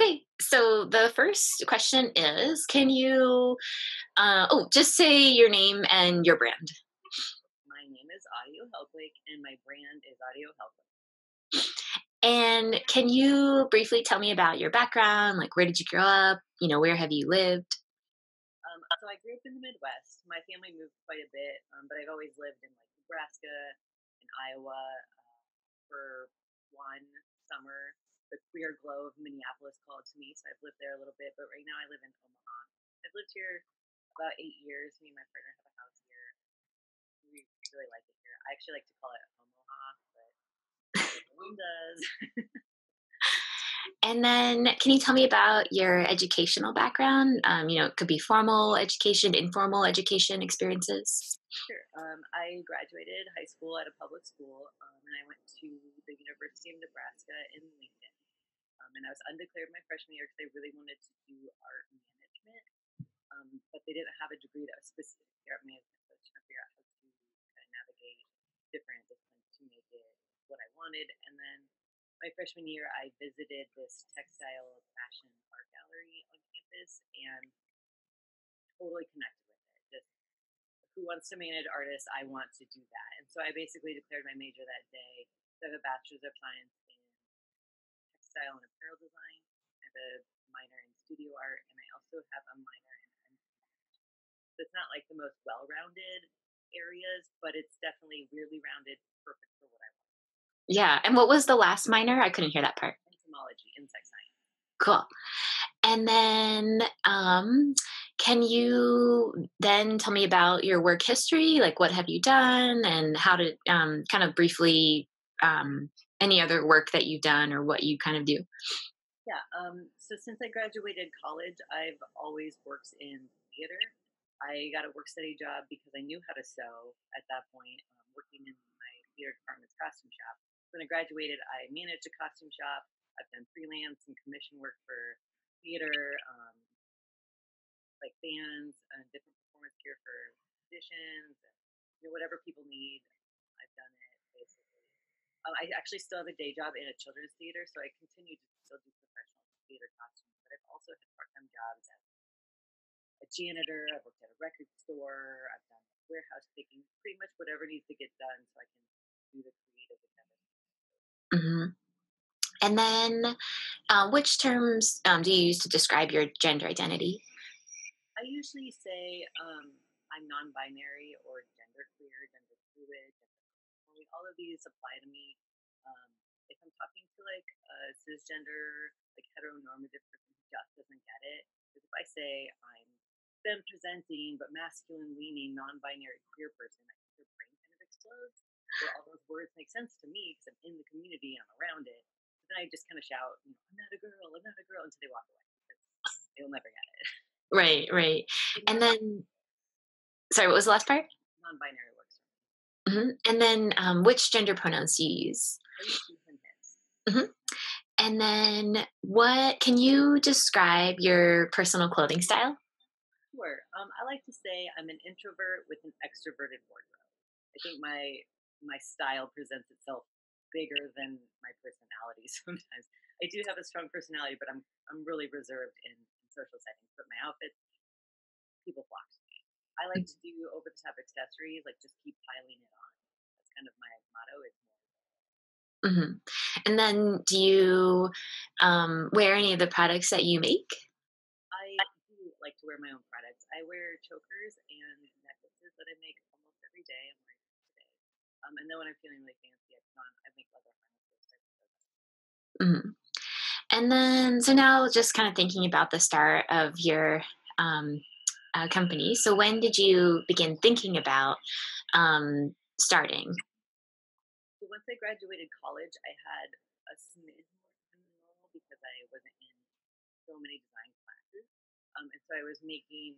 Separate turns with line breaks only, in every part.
Okay, so the first question is, can you, just say your name and your brand.
My name is Audio Helkuik, and my brand is Audio Helkuik.
And can you briefly tell me about your background? Like, where did you grow up? Where have you lived?
So I grew up in the Midwest. My family moved quite a bit, but I've always lived in like Nebraska and Iowa for one summer. The queer glow of Minneapolis called to me, so I've lived there a little bit. But right now I live in Omaha. I've lived here about 8 years. Me and my partner have a house here. We really like it here. I actually like to call it Omaha, but everyone does.
And then, can you tell me about your educational background? It could be formal education, informal education experiences.
Sure. I graduated high school at a public school, and I went to the University of Nebraska in Lincoln. And I was undeclared my freshman year because I really wanted to do art management, but they didn't have a degree that was specific to art management. So I was trying to figure out how to kind of navigate different disciplines to make it what I wanted. And then my freshman year, I visited this textile fashion art gallery on campus and totally connected with it. Just who wants to manage artists? I want to do that. And so I basically declared my major that day. So I have a bachelor's of science in textile and apparel design. I have a minor in studio art, and I also have a minor in so it's not like the most well-rounded areas, but it's definitely really rounded, perfect for what I want.
Yeah. And what was the last minor? I couldn't hear that part.
Entomology, insect science.
Cool. And then, can you then tell me about your work history? Like, what have you done, and how to kind of briefly any other work that you've done or what you kind of do?
Yeah. So since I graduated college, I've always worked in theater. I got a work study job because I knew how to sew at that point, working in my theater department's costume shop. When I graduated, I managed a costume shop. I've done freelance and commission work for theater, like bands and different performance gear for auditions, and whatever people need. I've done it basically. I actually still have a day job in a children's theater, so I continue to still do professional theater costumes. But I've also had part-time jobs as a janitor. I've worked at a record store. I've done warehouse picking, pretty much whatever needs to get done, so I can do the creative endeavors.
Hmm. And then, which terms do you use to describe your gender identity?
I usually say I'm non-binary or genderqueer, gender fluid, gender. All of these apply to me. Um, if I'm talking to like a cisgender, like heteronormative person who just doesn't get it, because if I say I'm femme presenting but masculine leaning, non-binary queer person, I think their brain kind of explodes. Where all those words make sense to me because I'm in the community, I'm around it. But then I just kind of shout, I'm not a girl, I'm not a girl, until they walk away because they'll never get it.
Right, right.
So
And then, sorry, what was the last part?
non-binary works for me.
And then, which gender pronouns do you use?
I use she, him, his.
Hmm. And then, what can you describe your personal clothing style?
Sure. I like to say I'm an introvert with an extroverted wardrobe. I think my style presents itself bigger than my personality sometimes. I do have a strong personality, but I'm really reserved in social settings. But my outfits, people flock to me. I like to do over the top accessories, like just keep piling it on. That's kind of my motto. Is more.
Hmm. And then, do you wear any of the products that you make?
I do like to wear my own products. I wear chokers and necklaces that I make almost every day. I'm wearing them today. And then when I'm feeling really fancy, I make leather harnesses.
Hmm. And then, so now just kind of thinking about the start of your um, company. So, when did you begin thinking about starting?
So once I graduated college, I had a smidge more time than normal because I wasn't in so many design classes. And so I was making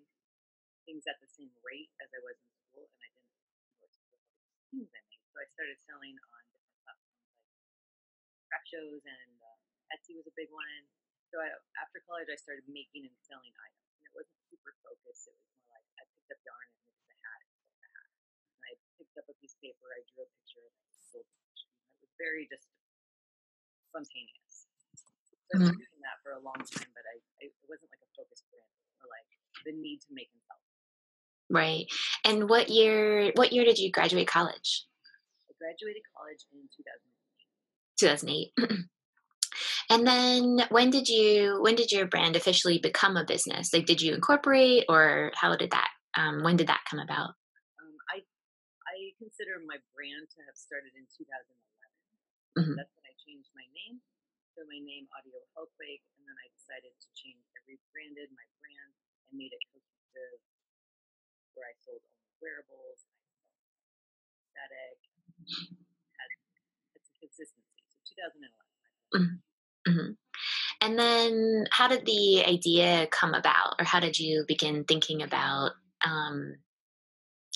things at the same rate as I was in school, and I didn't know what to do with all these things I made. So I started selling on different platforms like craft shows, and Etsy was a big one. So after college, I started making and selling items, and it wasn't super focused. It was more like I picked up yarn and made a hat, and sold the hat. And I picked up a piece of paper, I drew a picture, and I sold the picture. It was very just spontaneous. So I've been doing that for a long time, but it wasn't like a focused brand or like the need to make and sell.
Right. And what year did you graduate college?
I graduated college in 2008.
2008. And then when did your brand officially become a business? Like, did you incorporate, or how did that when did that come about?
Um, I I consider my brand to have started in 2011.
Mhm.
That's when I changed my name. So my name Audio Helkuik, and then I decided to change. I rebranded my brand and made it cohesive, where I sold only wearables, and I sold aesthetic, had some consistency. So 2011.
Mhm. Mhm. And then how did the idea come about, or how did you begin thinking about um,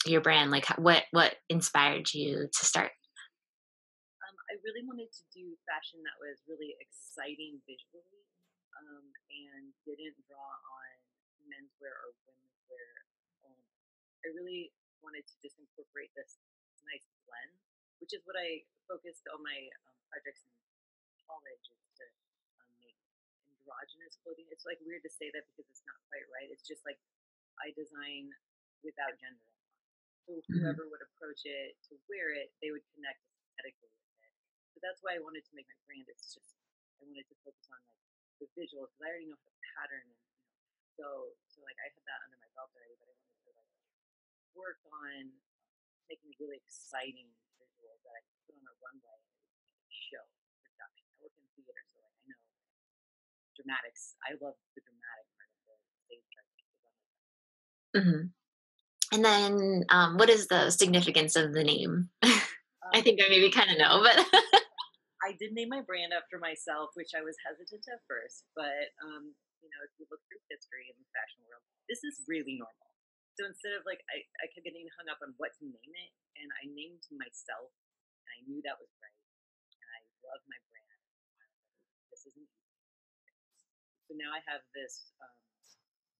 your brand? Like, what inspired you to start?
I really wanted to do fashion that was really exciting visually, and didn't draw on menswear or womenswear. Um, I really wanted to just incorporate this nice blend, which is what I focused on my projects in college, is to make androgynous clothing. It's like weird to say that because it's not quite right. It's just like I design without gender. So
Mhm.
whoever would approach it to wear it, they would connect aesthetically with it. So that's why I wanted to make my brand. It's just I wanted to focus on like the visuals because I already know how to pattern and so like I had that under my belt already, but I wanted to like work on making really exciting visuals that I could put on a runway and it would show production. I work in theater, so like I know dramatics. I love the dramatic part of the stage part.
Mhm. And then, what is the significance of the name? I
Um,
think I maybe kind of know, but
I did name my brand after myself, which I was hesitant at first, but if you look through history in the fashion world, this is really normal. So instead of like, I kept getting hung up on what to name it, and I named myself, and I knew that was right, and I love my brand. This isn't easy. So now I have this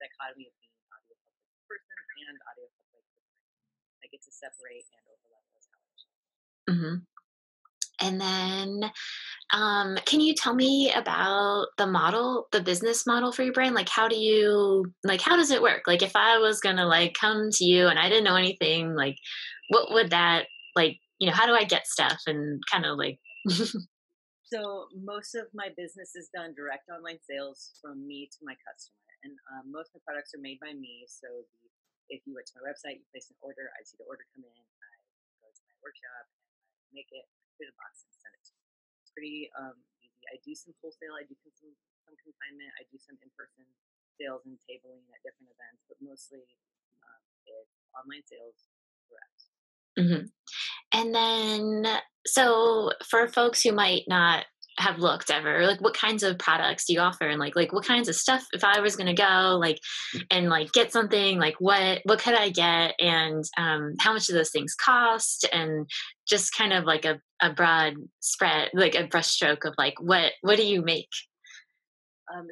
dichotomy of being audio public person and audio public. I get to separate and overlap those colors.
Mhm. And then, can you tell me about the business model for your brand? Like, how does it work? Like, if I was gonna like come to you and I didn't know anything, like, what would that like? How do I get stuff and kind of like?
So most of my business is done direct online sales from me to my customer, and most of my products are made by me. So if you went to my website, you place an order, I see the order come in, I go to my workshop and I make it, put it in a box and send it to you. It's pretty easy. I do some wholesale, I do some consignment, I do some in person sales and tabling at different events, but mostly it's online sales direct.
Mhm. And then, so for folks who might not have looked ever, like what kinds of products do you offer, and like what kinds of stuff? If I was gonna go like and like get something, like what could I get, and how much do those things cost, and just kind of like a broad spread, like a brushstroke of like what do you make?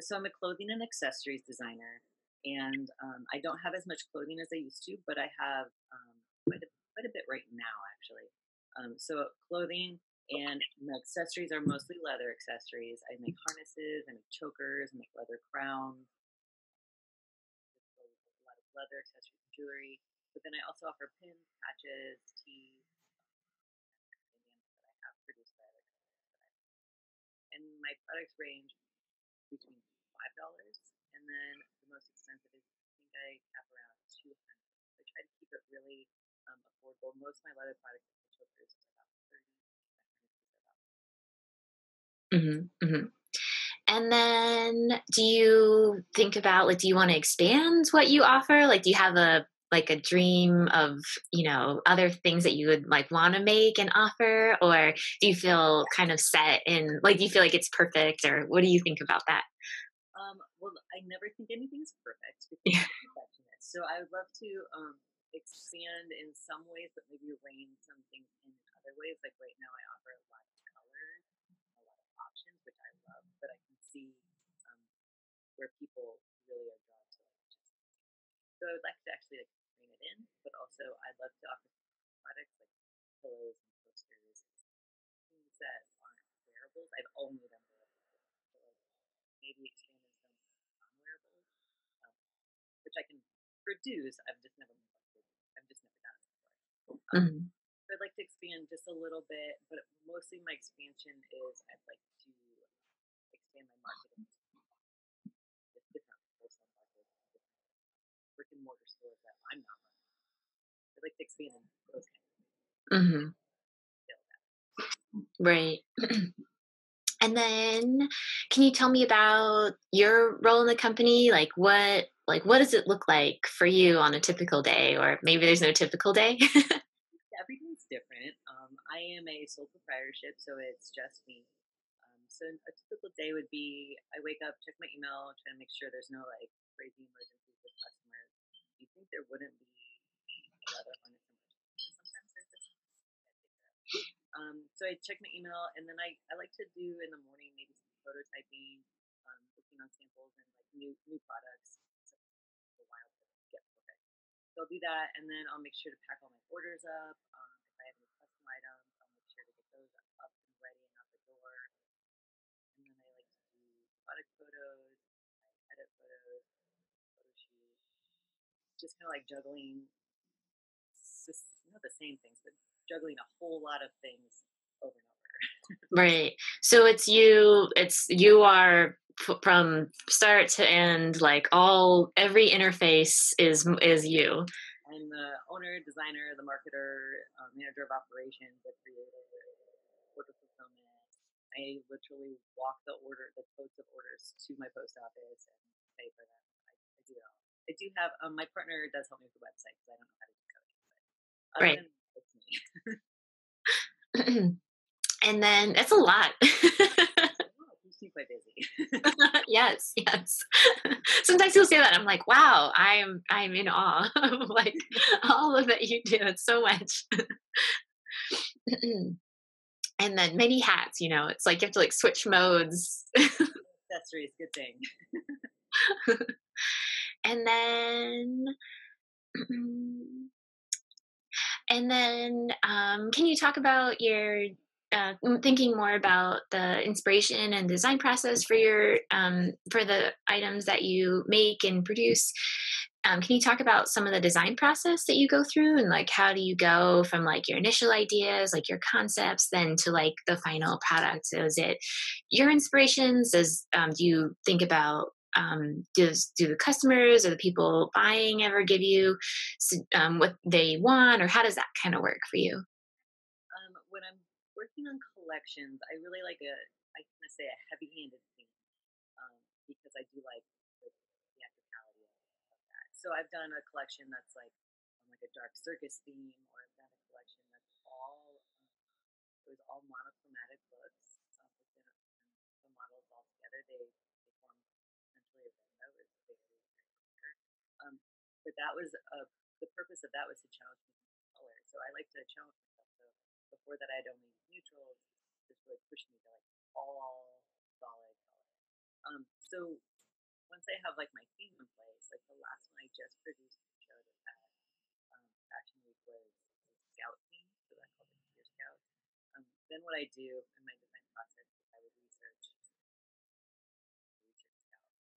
So I'm a clothing and accessories designer, and I don't have as much clothing as I used to, but I have quite a bit right now, actually. So clothing and my accessories are mostly leather accessories. I make harnesses, I make chokers, I make leather crowns, a lot of leather accessories, jewelry. But then I also offer pins, patches, tees, bandanas that I have produced by other companies. And my products range between $5, and then the most expensive is I think I cap around 200. I try to keep it really affordable. Most of my leather products, like the chokers, is about 30. My harnesses are about.
Hmm. Hmm. And then do you think about like do you want to expand what you offer? Like do you have a dream of, other things that you would like want to make and offer, or do you feel kind of set in like do you feel like it's perfect, or what do you think about that?
Well, I never think anything's perfect because I'm a perfectionist. So I would love to expand in some ways, but maybe rein some things in other ways. Like right now, I offer a lot of colors, a lot of options, which I love, but I can see um, where people really are drawn to it. So I would like to actually like bring it in, but also I'd love to offer products like pillows and posters, things that aren't wearables. I've only done wearables, so like maybe expand into non-wearables, um, which I can produce. I've just never done it before.
Mhm.
So I'd like to expand just a little bit, but mostly my expansion is I'd like to expand my marketing with different wholesale markets and different brick and mortar stores that I'm not running. I'd like to expand in those kinds of things.
Mhm.
Scale that.
Right. And then can you tell me about your role in the company? What does it look like for you on a typical day? Or maybe there's no typical day?
Yeah, everything's different. I am a sole proprietorship, so it's just me. So a typical day would be I wake up, check my email, try to make sure there's no like crazy emergencies with customers. You'd think there wouldn't be a lot of honest emergencies, but sometimes there's just gotta take care of. So I check my email, and then I like to do in the morning maybe some prototyping, working on samples and like new products. So it's a while to get perfect. So I'll do that, and then I'll make sure to pack all my orders up. If I have any custom items, I'll make sure to get those up and ready and out the door. And then I like to do product photos, I edit photos, photo shoot, just kind of like juggling, just not the same things, but juggling a whole lot of things over and over.
Right. So you are from start to end, like every interface is you.
I'm the owner, designer, the marketer, manager of operations, the creator, order fulfillment. I literally walk the codes of orders to my post office and pay for them. I do it all. I do have my partner does help me with the website because I don't know how to do coding. But other
Right.
than that, it's me.
And then it's a lot.
Oh, you seem quite busy.
Yes, yes. Sometimes you'll say that. I'm like, wow, I'm in awe of like all of that you do. It's so much. And then many hats, it's like you have to like switch modes.
Accessories, good thing.
And then can you talk about your thinking more about the inspiration and design process for your for the items that you make and produce? Can you talk about some of the design process that you go through and like how do you go from like your initial ideas, like your concepts, then to like the final product? So is it your inspirations? Do you think about do the customers or the people buying ever give you what they want, or how does that kind of work for you?
When I'm working on collections, I really like I kind of say a heavy-handed theme because I do like the theatricality of that. So I've done a collection that's like a dark circus theme, or I've done a collection that's all it was all monochromatic books within the models all together. They form essentially a rainbow. It's very very clear. Um, but that was the purpose of that was to challenge me in color. So I like to challenge myself. So before that, I'd only used neutrals. This really pushed me to like all solid color. So once I have like my theme in place, like the last one I just produced and showed at Fashion Week was a Scout theme, so I called it Deer Scout. Then what I do in my design process is I would research Scout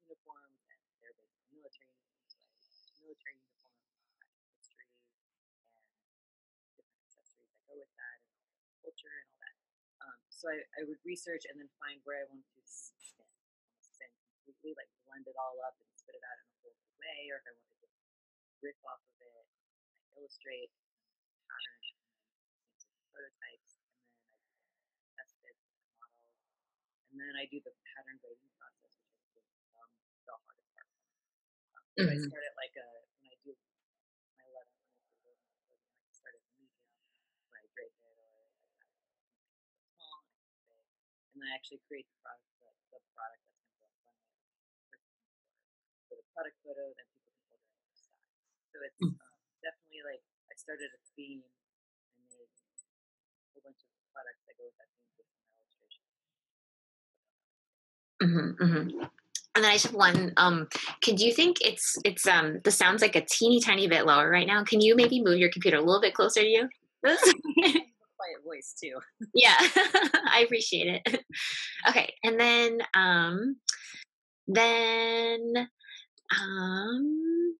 uniforms and their basic military needs, so I research military uniforms, history, and different accessories that go with that, and all the culture and all that. So I would research and then find where I want to spin completely, like blend it all up and spit it out in a whole new way, or if I want to just riff off of it, I illustrate patterns and then prototypes, and then I test it with models, and then I do the pattern grading process, which I think is the hardest part. So I
Mhm.
start at like a when I do my letter when I do my clothing, I like start at medium where I break it, or I small and I big, and then I actually create the product that's going to go on runway for for the product photo. Then people can order it on their side. So it's definitely like I started a theme and made a whole bunch of products that go with that theme with some illustration.
Mhm, mhm. And then I just have one. Could you think the sounds like a teeny tiny bit lower right now? Can you maybe move your computer a little bit closer to you?
I have a quiet voice too.
Yeah, I appreciate it. Okay, and then Then, um,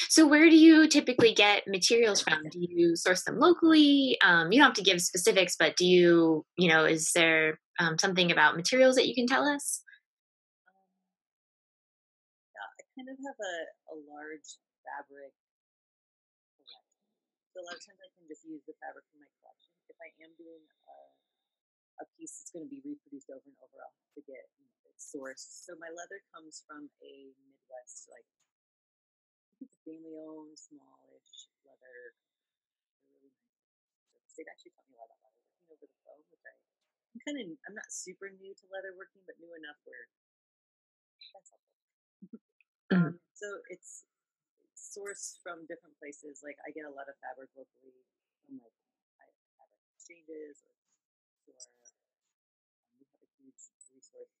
so where do you typically get materials from? Do you source them locally? You don't have to give specifics, but do you, is there something about materials that you can tell us?
Um, yeah, I kind of have a large fabric collection. So a lot of times I can just use the fabric from my collection. If I am doing a piece that's going to be reproduced over and over, I'll have to get it sourced. So my leather comes from a Midwest, like I think it's a family-owned, smallish leather. They're really nice. They've actually taught me a lot about leatherworking over the phone, which I'm not super new to leatherworking, but new enough where that's helpful.
Mhm.
So it's sourced from different places. Like I get a lot of fabric locally from like fabric exchanges or we have a huge resource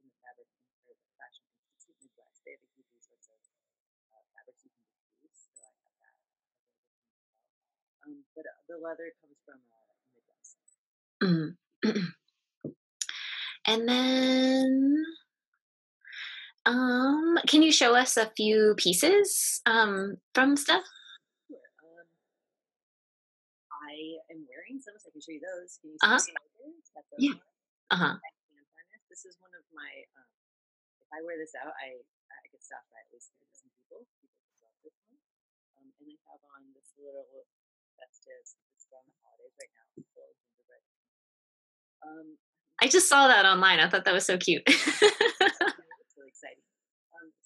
in the fabric or the Fashion Institute Midwest. They have a huge resource of fabrics you can just use. So I have that available to me as well. But the leather comes from Midwest.
Mhm. And then, can you show us a few pieces from stuff?
Sure. I am wearing some, so I can show you those. Can you see
Uh huh.
the shoulders? Got those
Yeah.
on.
Uh
This is
huh.
my hand harness. This is one of my. If I wear this out, I get stopped by at least 3 dozen people. People just love this one. And I have on this little festive. This is around the holidays right now. Little gingerbread. Um,
I just saw that online. I thought that was so cute.
it's really exciting.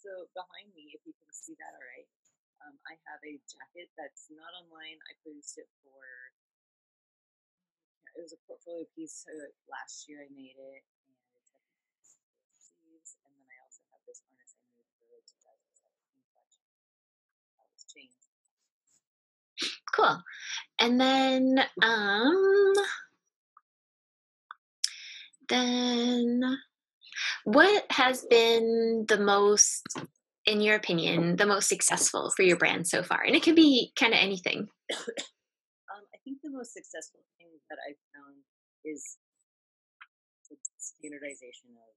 So behind me, if you can see that, all right. I have a jacket that's not online. I produced it for it was a portfolio piece. Last year I made it, and it's got these sleeves. And then I also have this harness I made for the 2017 collection. This chain.
Cool. And then what has been the most, in your opinion, the most successful for your brand so far? And it can be kind of anything.
I think the most successful thing that I've found is the standardization of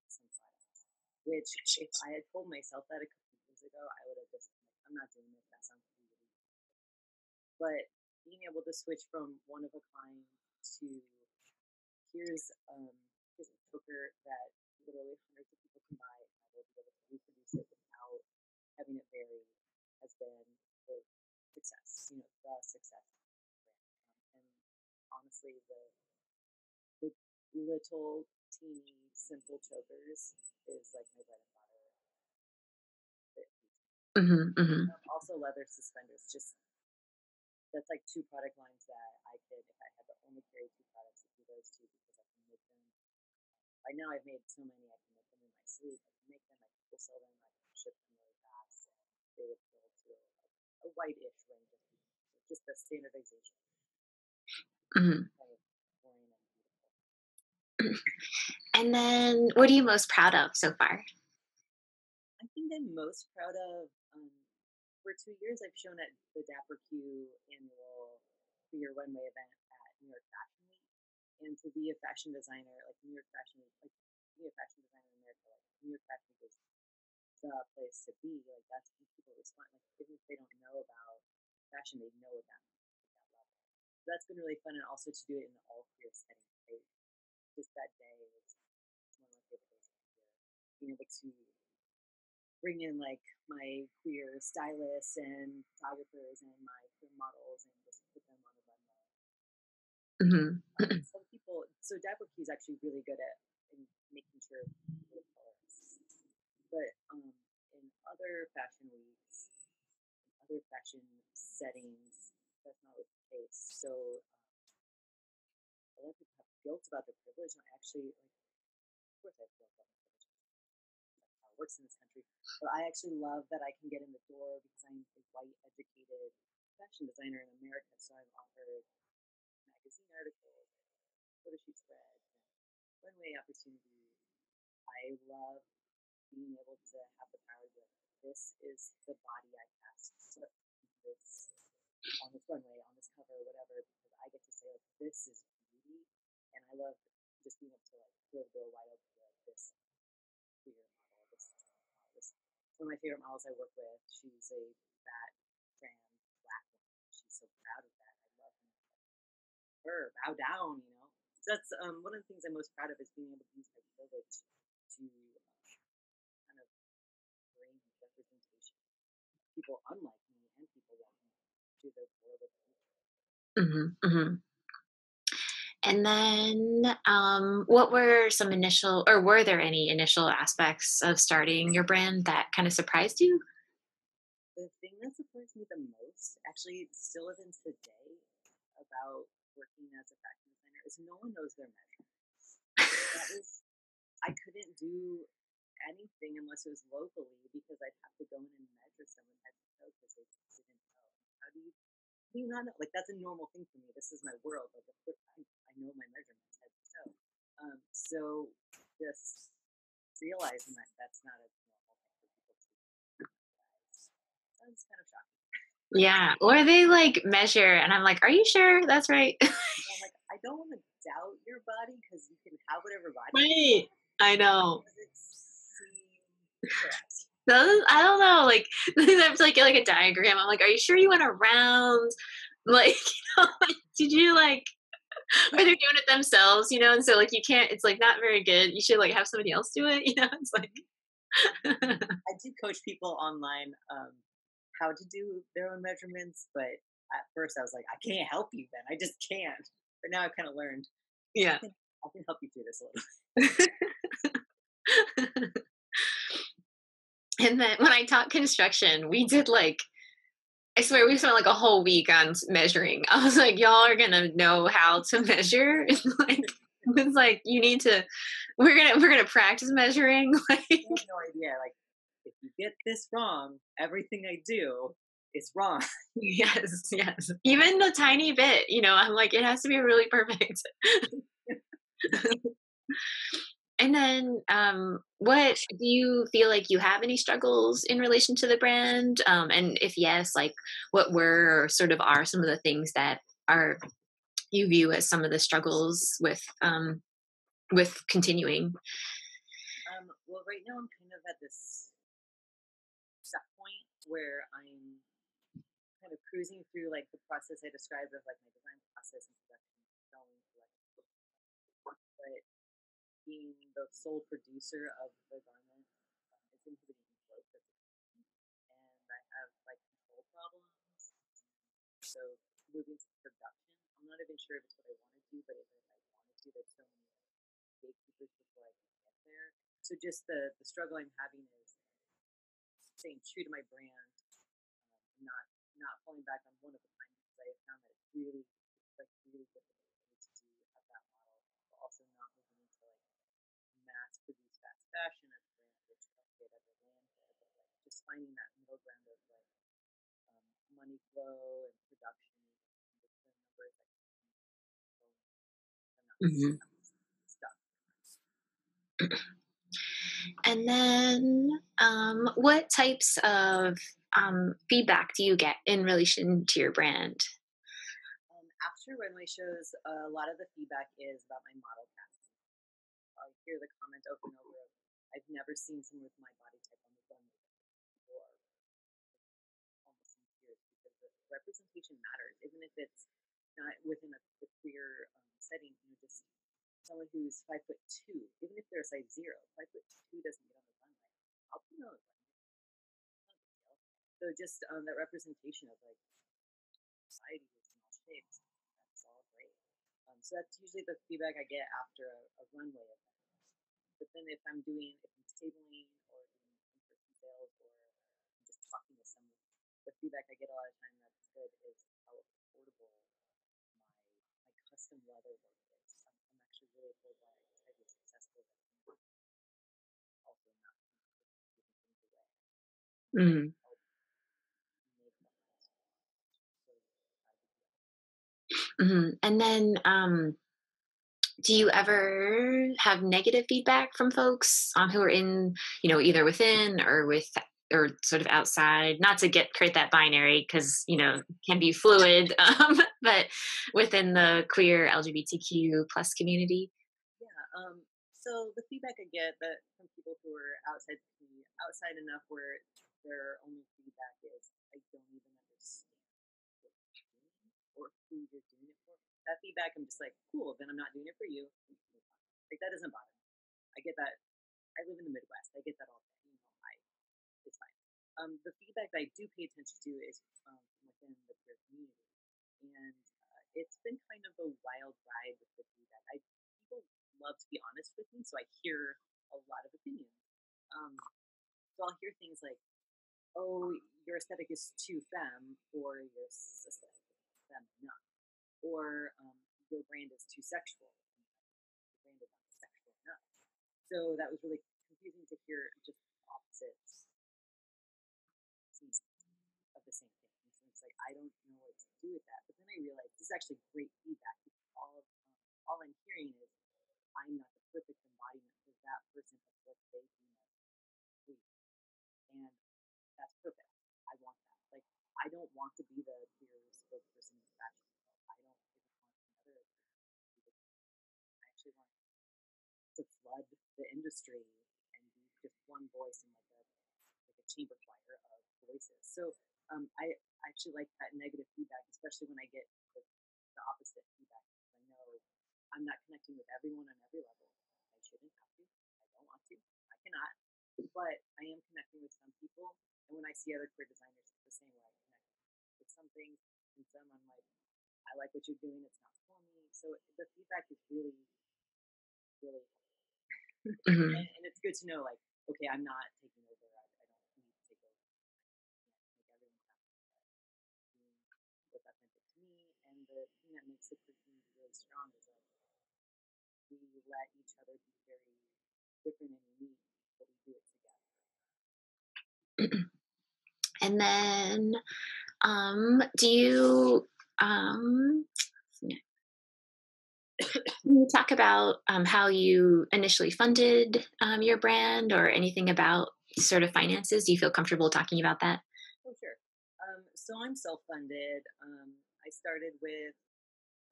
some products. Which, if I had told myself that a couple of years ago, I would have just been like, I'm not doing this. That sounds really. But being able to switch from one of a kind to here's um, here's a choker that literally hundreds of people can buy, and I will be able to reproduce it without having it vary has been the success. The success. And honestly, the little teeny simple chokers is like my bread and butter.
Hmm. Hmm.
Also, leather suspenders. Just that's like two product lines that I could, if I had to only carry two products, it'd be those two because I can make them. Right now, I've made so many, I can make them in my sleep. I can make them, I can sell them, I can ship them really fast. And they would appeal to a wide-ish range of people. Just the standardization,
Hmm.
kind of boring and beautiful.
And then what are you most proud of so far?
I think I'm most proud of. For 2 years, I've shown at the Dapper Q annual Queer Runway event at New York Fashion Week, and to be a fashion designer, like New York Fashion Week, like to be a fashion designer in America, like New York Fashion Week is the place to be. Like that's when people respond. Like even if they don't know about fashion, they know at that level. So that's been really fun, and also to do it in the all queer setting. Right? Just that day is one of my favorite days of the year. Being able to bring in like my queer stylists and photographers and my queer models and just put them on a runway.
Hmm.
Some people, so Dapper Key is actually really good at making sure people of color. But in other fashion weeks, other fashion settings, that's not always the case. So a lot of people have guilt about their privilege, and I actually, like, of course, I have guilt about my privilege. That's how it works in this country. But I actually love that I can get in the door because I'm a white, educated fashion designer in America. So I'm offered magazine articles, photo shoot spreads, and runway opportunities. I love being able to have the power to be like, this is the body I cast this on this runway, on this cover, whatever, because I get to say like this is beauty, and I love just being able to like throw the door wide open to like this. queer model. This one of my favorite models I work with. She's a fat, trans, black woman. She's so proud of that. I love her. Bow down, you know. So that's one of the things I'm most proud of is being able to use my privilege to kind of bring representation of people unlike me and people like me to the world of nature.
Mhm, mhm. And then, what were some initial or were there any initial aspects of starting your brand that kind of surprised you?
The thing that surprised me the most, actually, still even today, about working as a fashion designer is no one knows their measurements. That was I couldn't do anything unless it was locally because I'd have to go in and measure someone head to toe because they just didn't know. How do you not know? Like that's a normal thing for me. This is my world. Like of course I know my measurements head to toe. So just realizing that that's not a normal thing for people to realize sounds kind of shocking.
Yeah, or they, like, measure, and I'm like, "Are you sure that's right?"
I'm like, I don't want to doubt your body because you can have whatever body you
Right.
want.
I know.
Does it seem correct?
Those I don't know, like, that's like a diagram. I'm like, "Are you sure you want a round?" Like, like, did you, like or they're doing it themselves, and so, like, you can't it's, like, not very good. You should, like, have somebody else do it, It's like
I do coach people online how to do their own measurements, but at first I was like, I can't help you then. I just can't. But now I've kind of learned I
Yeah.
can I can help you through this a little.
And then when I taught construction, we did, like I swear we spent, like, a whole week on measuring. I was like, "Y'all are gonna know how to measure." It's like, "You need to we're gonna practice measuring." Like
They have no idea. Like if you get this wrong, everything I do is wrong.
yes, yes. Even the tiny bit, I'm like, "It has to be really perfect." And then, what do you feel like you have any struggles in relation to the brand? And if yes, like what were or sort of are some of the things that are you view as some of the struggles with continuing?
Well, right now I'm kind of at this set point where I'm kind of cruising through like the process I described of like my design process and production, selling, collection, but being the sole producer of the garment is inhibiting growth at the time, and I have like control problems. So moving to production, I'm not even sure if it's what I want to do, but if I wanted to, there's so many gatekeepers before I can get there. So just the struggle I'm having is staying true to my brand, not falling back on one of a kind because I have found that it's like really difficult for me to do at that model, but also not moving into like mass produced fast fashion as a brand, which I did ever land there, but like just finding that middle ground of like money flow and production and the numbers that can go. I'm not
Mhm.
stuck.
And then, what types of feedback do you get in relation to your brand?
After runway shows, a lot of the feedback is about my model casting. I hear the comment over and over of, I've never seen someone with my body type on the runway before. Almost in tears because the representation matters, even if it's not within a queer setting. Just someone who's 5'2", even if they're a size 0, 5'2" doesn't get on the runway. I'll put it on the runway. So just that representation of like society with small shapes, that's all great. So that's usually the feedback I get after a runway event. But then if I'm tabling or doing in-person sales or just talking to someone, the feedback I get a lot of time that's good is how affordable my custom leather work is. I'm actually really affordable by the type of successful that I'm also not giving things away.
Mhm.
Help make them so
Mhm. And then, do you ever have negative feedback from folks who are in, either within or with or sort of outside? Not to get create that binary because can be fluid, but within the queer LGBTQ plus community.
yeah. So the feedback I get that from people who are outside the community, outside enough where their only feedback is, I don't even understand what you're doing or who you're doing it for. That feedback, I'm just like, cool, then I'm not doing it for you. Like that doesn't bother me. I get that. I live in the Midwest. I get that all day. It's fine. The feedback that I do pay attention to is from within the peer community, and it's been kind of a wild ride with the feedback. People love to be honest with me, so I hear a lot of opinions. Um, so I'll hear things like, "Oh, your aesthetic is too femme," or "Your aesthetic is femme enough," or "Your brand is too sexual." Your brand is not sexual enough. So that was really confusing to hear just opposites of the same thing. And so it's like I don't know what to do with that. But then I realized this is actually great feedback because all I'm hearing is I'm not the perfect embodiment for that person of what they deem as sweet, and that's perfect. I want that. Like I don't want to be the queer spokesperson in fashion. I don't even want another person to be the. I actually want to flood the industry and be just one voice in like a chamber choir of voices. So I actually like that negative feedback, especially when I get the opposite feedback. Because I know I'm not connecting with everyone on every level. I shouldn't have to. I don't want to. I cannot. But I am connecting with some people. And when I see other queer designers, it's the same way I connect with some things. And some I'm like, I like what you're doing. It's not for me. So the feedback is really, really
Mhm.
and it's good to know, like, okay, I'm not taking over. I don't need to take over. I can't make everyone happy. But doing what's authentic to me, and the thing that makes the community really strong is that we let each other be very different and unique, but we do it together.
And then, do you, can you talk about how you initially funded your brand or anything about sort of finances? Do you feel comfortable talking about that?
Oh, sure. So I'm self-funded. I started with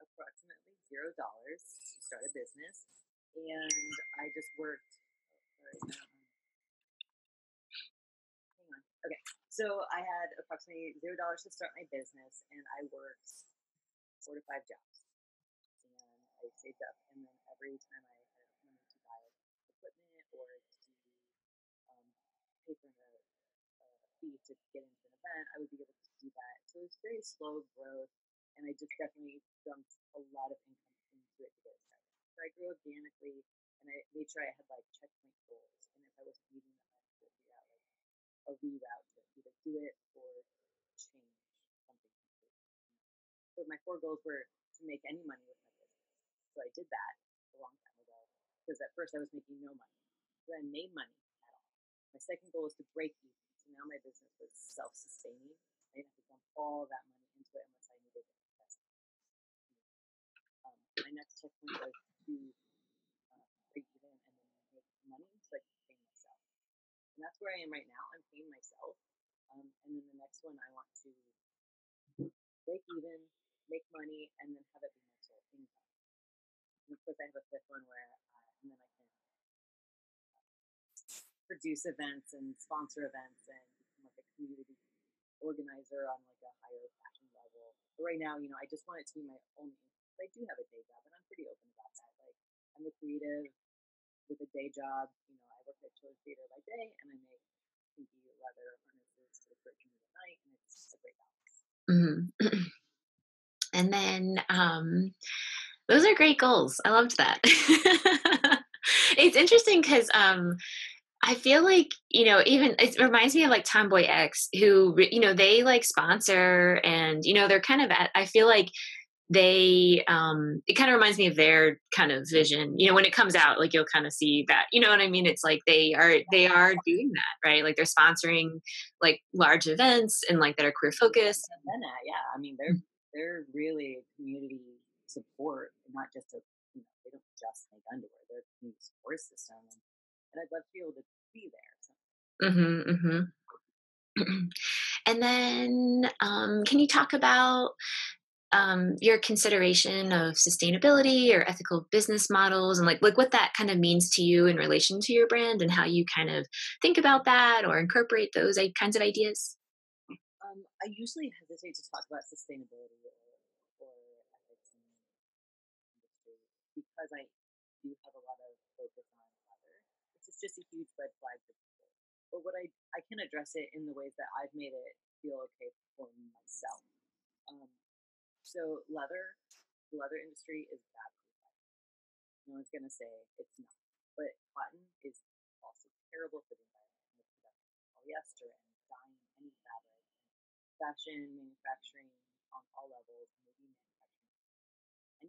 approximately $0 to start a business, and I just worked. Sorry, hang on. Okay, so I had approximately $0 to start my business, and I worked 4 to 5 jobs, and I saved up, and then every time I had money to buy equipment or to um, pay for a fee to get into an event, I would be able to do that. So it was very slow growth, and I just definitely dumped a lot of income into it to get it started. So I grew organically, and I made sure I had like checkpoint goals, and if I wasn't meeting them, I had to figure out like a reroute to either do it or change something completely. So my 4 goals were to make any money with my business. So I did that a long time ago because at first I was making no money. So I made money at all. My second goal was to break even. So now my business was self-sustaining. I didn't have to dump all that money into it unless I needed to invest. My next checkpoint was to break even and then make money so I could pay myself. And that's where I am right now. I'm paying myself. And then the next one, I want to break even, make money, and then have it be my sole income. And of course, I have a fifth one where, and then I can produce events and sponsor events and become like a community organizer on like a higher fashion level. But right now, I just want it to be my only income. I do have a day job, and I'm pretty open about that. Like, I'm a creative with a day job. I work at Children's Theater by day, and I make kinky leather harnesses for the curtains at night, and it's a great balance.
Mhm. And then, those are great goals. I loved that. It's interesting because I feel like, even it reminds me of like Tomboy X, who, they like sponsor and, they're kind of I feel like they it kind of reminds me of their kind of vision. When it comes out, like you'll kind of see that, you know what I mean? It's like they are doing that, right? Like they're sponsoring like large events and like that are queer focused.
Yeah. I mean, they're really community support, and not just they don't just make underwear. They're a community support system, and I'd love to be able to be there. So.
Hmm. Hmm. And then, can you talk about your consideration of sustainability or ethical business models and like what that kind of means to you in relation to your brand and how you kind of think about that or incorporate those kinds of ideas?
I usually hesitate to talk about sustainability or ethics in the industry because I do have a lot of focus on weather, which is just a huge red flag for people. But I can address it in the ways that I've made it feel okay for myself. Um, so the leather industry is bad for the environment. No one's gonna say it's not, but cotton is also terrible for the environment. And it's production of polyester and dyeing any fabric, fashion manufacturing on all levels, maybe manufacturing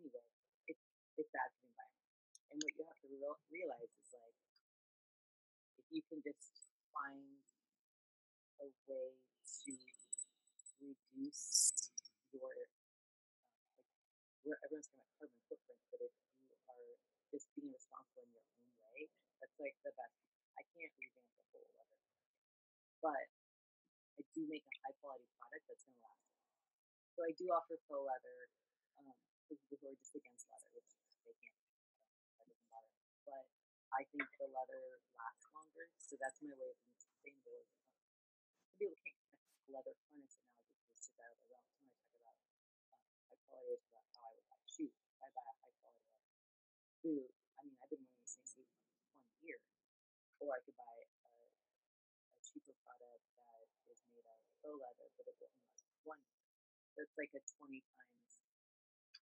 anyway. It's it's bad for the environment. And what you have to realize is like if you can just find a way to reduce your like where everyone's going to carbon footprint, but if you are just being responsible in your own way, that's like the best. I can't revamp the whole leather, but I do make a high quality product that's going to last. So I do offer faux leather for people who are just against leather, which they can't. That doesn't bother me. But I think the leather lasts longer, so that's my way of being sustainable. Some people can't connect the leather harness analogy because to that other realm. When I talk about high quality, it's about how I would buy shoes. If I buy a high quality leather boot, I mean, I've been wearing these things for 20 years. Or I could buy a cheaper product that is made of faux leather, but it will only last 1 year. So it's like a 20 times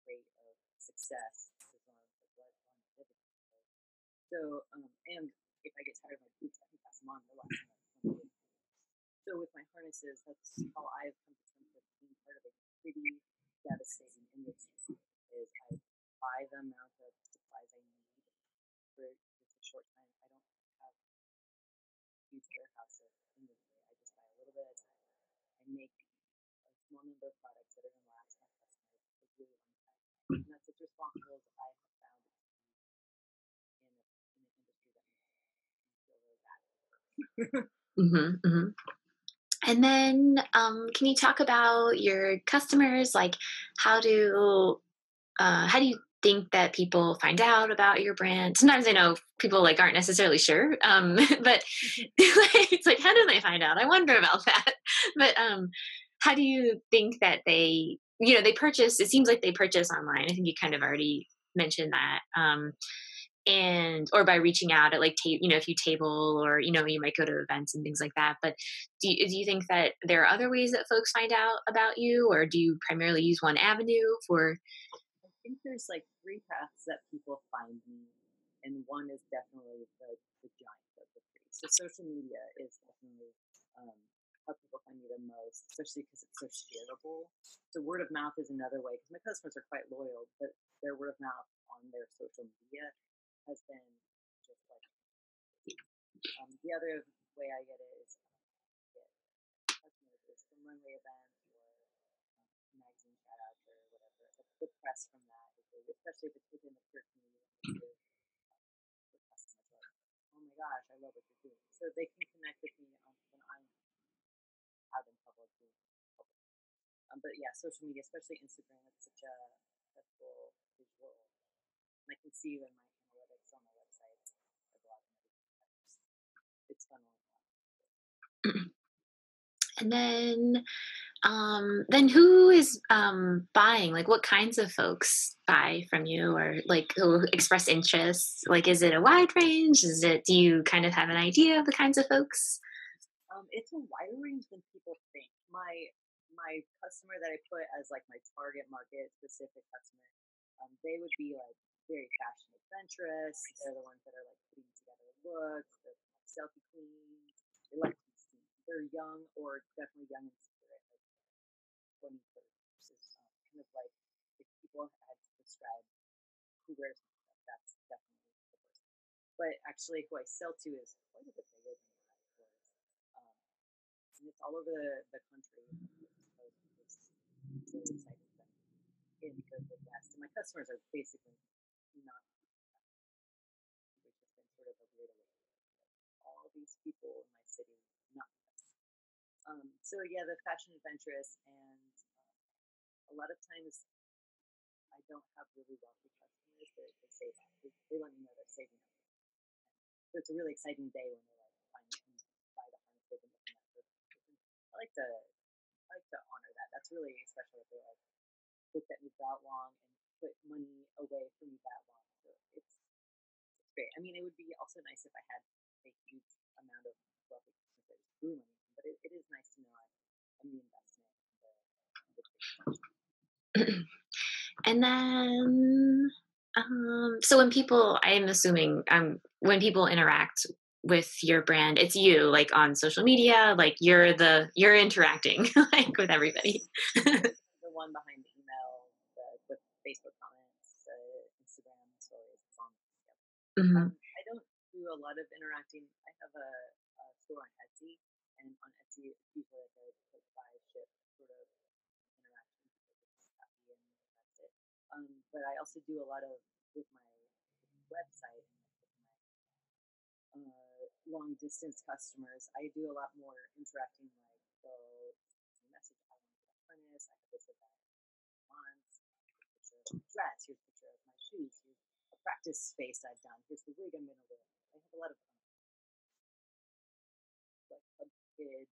rate of success as long as like longevity. So, and if I get tired of my boots, I can pass them on. They'll last me like 20 years. So with my harnesses, that's how I've come to terms with being part of a pretty devastating industry. Is I buy the amount of supplies I need for just a short time. I don't have huge warehouse of inventory. I just buy a little bit at a time. I make a small number of products that are going to last my customers a really long time. And that's as responsible as I have found it to be in an industry that makes me feel really bad.
Hmm, hmm. And then, can you talk about your customers? Like, how do how do you think that people find out about your brand? Sometimes I know people like aren't necessarily sure, but it's like, how do they find out? I wonder about that. But how do you think that they purchase? It seems like they purchase online. I think you kind of already mentioned that. And or by reaching out at like if you table or you might go to events and things like that, but do you think that there are other ways that folks find out about you, or do you primarily use one avenue for?
I think there's like three paths that people find me, and one is definitely the giant of the three. So social media is definitely um, how people find me the most, especially because it's so shareable. So word of mouth is another way because my customers are quite loyal, but their word of mouth on their social media has been just like the other way I get it is get customers is from runway events or magazine shout outs or whatever. The press from that is big, especially if it's within the queer community and the customers are like, oh my gosh, I love what you're doing. So they can connect with me when I'm out in public doing public. But yeah, social media, especially Instagram, it's such a successful visual. And I can see when my analytics on my website are blocking everything. It's fun.
And then who is buying? Like, what kinds of folks buy from you, or like who express interest? Like, is it a wide range? Do you kind of have an idea of the kinds of folks?
It's a wider range than people think. My customer that I put as like my target market specific customer, they would be like very fashion adventurous. They're the ones that are like putting together looks, the selfie queens. They like to be seen. They're young or definitely young in spirit, like 20s, 30s. Is kind of like if people had to describe who wears makeup, that's definitely the person. But actually, who I sell to is quite a bit bigger than that, of course. Um, and it's all over the country and the East Coast. It's really exciting stuff in the Midwest. And my customers are basically not, which has been sort of a weird awakening. All these people in my city, not. So yeah, the fashion adventurous and a lot of times I don't have really wealthy customers that they save up. They let me know they're saving up. So it's a really exciting day when they like finally can buy the harness they've been looking at for. I like to honor that. That's really special that they like looked at me that long and put money away for me that long. So it's great. I mean, it would be also nice if I had a huge amount of wealthy customers that just grew money, but it is nice to know I'm the investment and the transaction.
And then, so when people, I'm assuming, when people interact with your brand, it's you, like on social media, like you're interacting like with everybody.
The one behind the email, the Facebook comments, the Instagram stories, it's on. Yep.
Hmm.
I don't do a lot of interacting. I have a store on Etsy, and on Etsy, it's usually like a buy ship sort of interaction. People just happy and that's it. But I also do a lot of with my website and with my long distance customers. I do a lot more interacting, like so message I want to get a harness. I have this event months. Here's a picture of my dress. Here's a picture of my shoes. Here's a practice space I've done. Here's the wig I'm going to wear. I have a lot of like a kid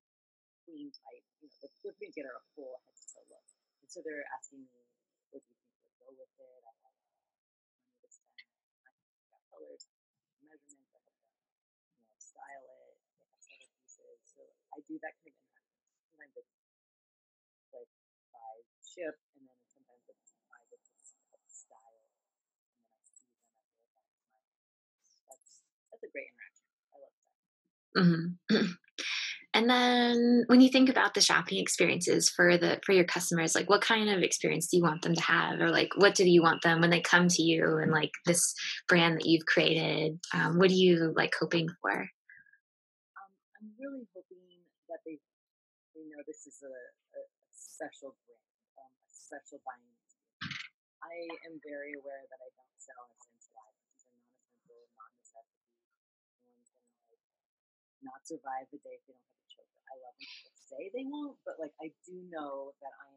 queen type. They're putting together a full head to toe look, and so they're asking me, "What do you think would go with it?" I have money to spend. I got colors, measurements. I have to style it. They have several pieces, so I do that kind of interaction. Sometimes it's like by ship, and then sometimes it's I get to help style, and then I see them at the event. That's a great interaction. I love that.
Hmm. And then when you think about the shopping experiences for your customers, like what kind of experience do you want them to have, or like what do you want them when they come to you and like this brand that you've created? What are you like hoping for?
I'm really hoping that they know this is a special brand, a special buying experience. I am very aware that I don't sell essential items. These are non-essential, non-necessity. No one's gonna like not survive the day if they don't have a choker. I love when people say they won't, but like I do know that I'm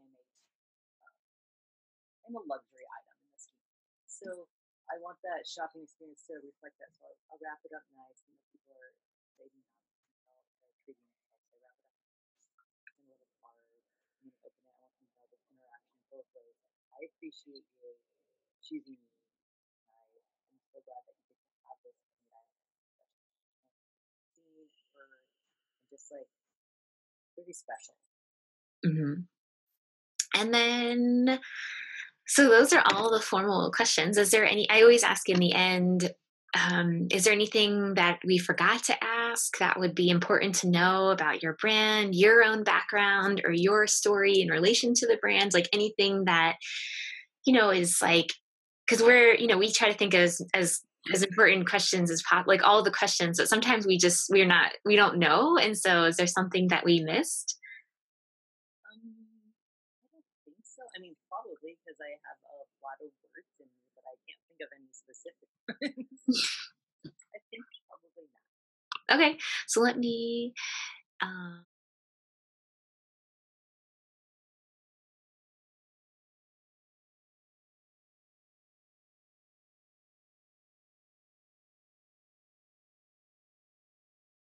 a luxury item in the scheme. So I want that shopping experience to reflect that. So I'll wrap it up nice, and the people are saving up, they're treating it nice. I wrap it up in a little card, and then open it. I want them to have this interaction both ways. Like, I appreciate you choosing me. I'm so glad that you get to have this with me. I seen heard and just like really special.
Hmm. And then, so those are all the formal questions. Is there any? I always ask in the end. Is there anything that we forgot to ask that would be important to know about your brand, your own background, or your story in relation to the brands? Like anything that is like, because we try to think as important questions as possible, like all the questions, but sometimes we don't know. And so, is there something that we missed?
I don't think so. I mean, probably because I have a lot of words in me, but I can't think of any specific ones. I think probably not.
Okay, so let me.